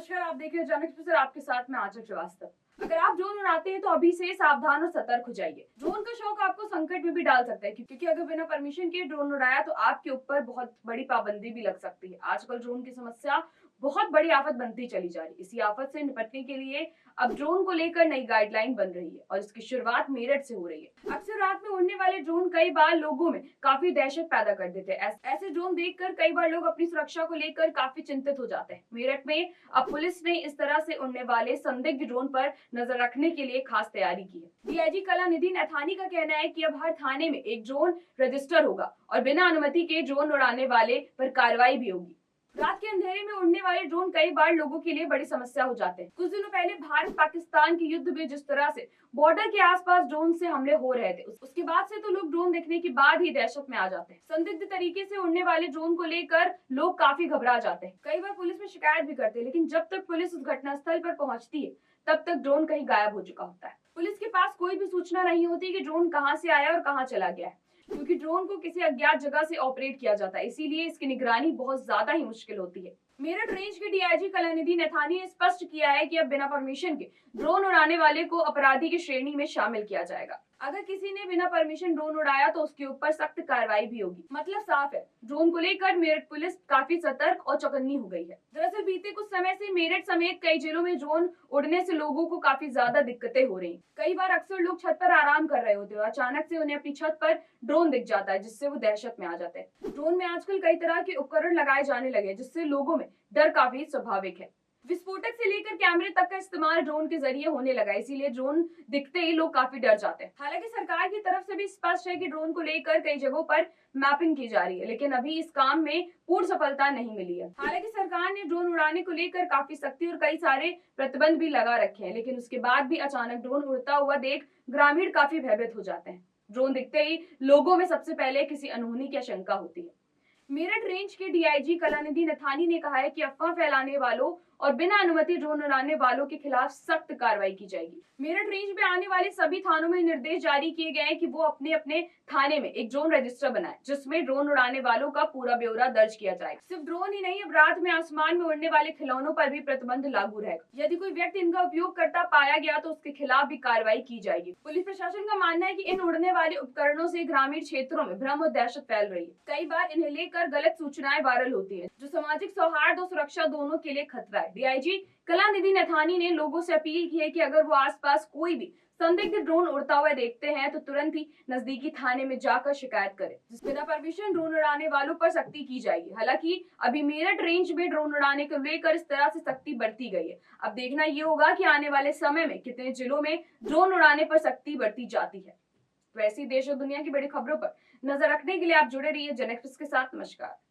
नमस्कार, आप देख रहे हैं जनक एक्सप्रेस और आपके साथ में आंचल श्रीवास्तव। अगर आप ड्रोन उड़ाते हैं तो अभी से सावधान और सतर्क हो जाइए। ड्रोन का शौक आपको संकट में भी डाल सकता है, क्योंकि अगर बिना परमिशन के ड्रोन उड़ाया तो आपके ऊपर बहुत बड़ी पाबंदी भी लग सकती है। आजकल ड्रोन की समस्या बहुत बड़ी आफत बनती चली जा रही है। इसी आफत से निपटने के लिए अब ड्रोन को लेकर नई गाइडलाइन बन रही है और इसकी शुरुआत मेरठ से हो रही है। अक्सर रात में उड़ने वाले ड्रोन कई बार लोगों में काफी दहशत पैदा कर देते हैं। ऐसे ड्रोन देखकर कई बार लोग अपनी सुरक्षा को लेकर काफी चिंतित हो जाते हैं। मेरठ में अब पुलिस ने इस तरह से उड़ने वाले संदिग्ध ड्रोन पर नजर रखने के लिए खास तैयारी की है। डीआईजी कलानिधि नैथानी का कहना है कि अब हर थाने में एक ड्रोन रजिस्टर होगा और बिना अनुमति के ड्रोन उड़ाने वाले पर कार्रवाई भी होगी। रात के अंधेरे में उड़ने वाले ड्रोन कई बार लोगों के लिए बड़ी समस्या हो जाते हैं। कुछ दिनों पहले भारत पाकिस्तान के युद्ध में जिस तरह से बॉर्डर के आसपास ड्रोन से हमले हो रहे थे, उसके बाद से तो लोग ड्रोन देखने के बाद ही दहशत में आ जाते हैं। संदिग्ध तरीके से उड़ने वाले ड्रोन को लेकर लोग काफी घबरा जाते हैं। कई बार पुलिस में शिकायत भी करते हैं, लेकिन जब तक पुलिस उस घटनास्थल पर पहुंचती है तब तक ड्रोन कहीं गायब हो चुका होता है। पुलिस के पास कोई भी सूचना नहीं होती कि ड्रोन कहां से आया और कहां चला गया है, क्योंकि ड्रोन को किसी अज्ञात जगह से ऑपरेट किया जाता है। इसीलिए इसकी निगरानी बहुत ज्यादा ही मुश्किल होती है। मेरठ रेंज के डीआईजी कलानिधि नैथानी ने स्पष्ट किया है कि अब बिना परमिशन के ड्रोन उड़ाने वाले को अपराधी की श्रेणी में शामिल किया जाएगा। अगर किसी ने बिना परमिशन ड्रोन उड़ाया तो उसके ऊपर सख्त कार्रवाई भी होगी। मतलब साफ है, ड्रोन को लेकर मेरठ पुलिस काफी सतर्क और चौकन्नी हो गई है। दरअसल बीते कुछ समय से मेरठ समेत कई जिलों में ड्रोन उड़ने से लोगों को काफी ज्यादा दिक्कतें हो रही। कई बार अक्सर लोग छत पर आराम कर रहे होते हैं और अचानक से उन्हें अपनी छत पर ड्रोन दिख जाता है, जिससे वो दहशत में आ जाते हैं। ड्रोन में आजकल कई तरह के उपकरण लगाए जाने लगे, जिससे लोगों में डर काफी स्वाभाविक है। विस्फोटक से लेकर कैमरे तक का इस्तेमाल ड्रोन के जरिए होने लगा, इसीलिए ड्रोन दिखते ही लोग काफी डर जाते हैं। हालांकि सरकार की तरफ से भी स्पष्ट है कि ड्रोन को लेकर कई जगहों पर मैपिंग की जा रही है, लेकिन अभी इस काम में पूर्ण सफलता नहीं मिली है। हालांकि सरकार ने ड्रोन उड़ाने को लेकर काफी सख्ती और कई सारे प्रतिबंध भी लगा रखे हैं, लेकिन उसके बाद भी अचानक ड्रोन उड़ता हुआ देख ग्रामीण काफी भयभीत हो जाते हैं। ड्रोन दिखते ही लोगों में सबसे पहले किसी अनहोनी की आशंका होती है। मेरठ रेंज के डीआईजी कलानिधि नैथानी ने कहा है कि अफवाह फैलाने वालों और बिना अनुमति ड्रोन उड़ाने वालों के खिलाफ सख्त कार्रवाई की जाएगी। मेरठ रेंज में आने वाले सभी थानों में निर्देश जारी किए गए हैं कि वो अपने अपने थाने में एक ड्रोन रजिस्टर बनाए, जिसमें ड्रोन उड़ाने वालों का पूरा ब्यौरा दर्ज किया जाएगा। सिर्फ ड्रोन ही नहीं, अब रात में आसमान में उड़ने वाले खिलौनों पर भी प्रतिबंध लागू रहेगा। यदि कोई व्यक्ति इनका उपयोग करता पाया गया तो उसके खिलाफ भी कार्रवाई की जाएगी। पुलिस प्रशासन का मानना है कि इन उड़ने वाले उपकरणों से ग्रामीण क्षेत्रों में भ्रम और दहशत फैल रही है। कई बार इन्हें लेकर गलत सूचनाएं वायरल होती है, जो सामाजिक सौहार्द और सुरक्षा दोनों के लिए खतरा है। डीआईजी कलानिधि नैथानी ने लोगों से अपील की है कि अगर वो आसपास कोई भी संदिग्ध ड्रोन उड़ता हुआ देखते हैं तो तुरंत ही नजदीकी थाने में जाकर शिकायत करें। बिना परमिशन ड्रोन उड़ाने वालों पर सख्ती की जाएगी। हालांकि अभी मेरठ रेंज में ड्रोन उड़ाने को लेकर इस तरह से सख्ती बरती गई है। अब देखना ये होगा कि आने वाले समय में कितने जिलों में ड्रोन उड़ाने पर सख्ती बरती जाती है। वैसी देश और दुनिया की बड़ी खबरों पर नजर रखने के लिए आप जुड़े रहिए जनक एक्सप्रेस के साथ। नमस्कार।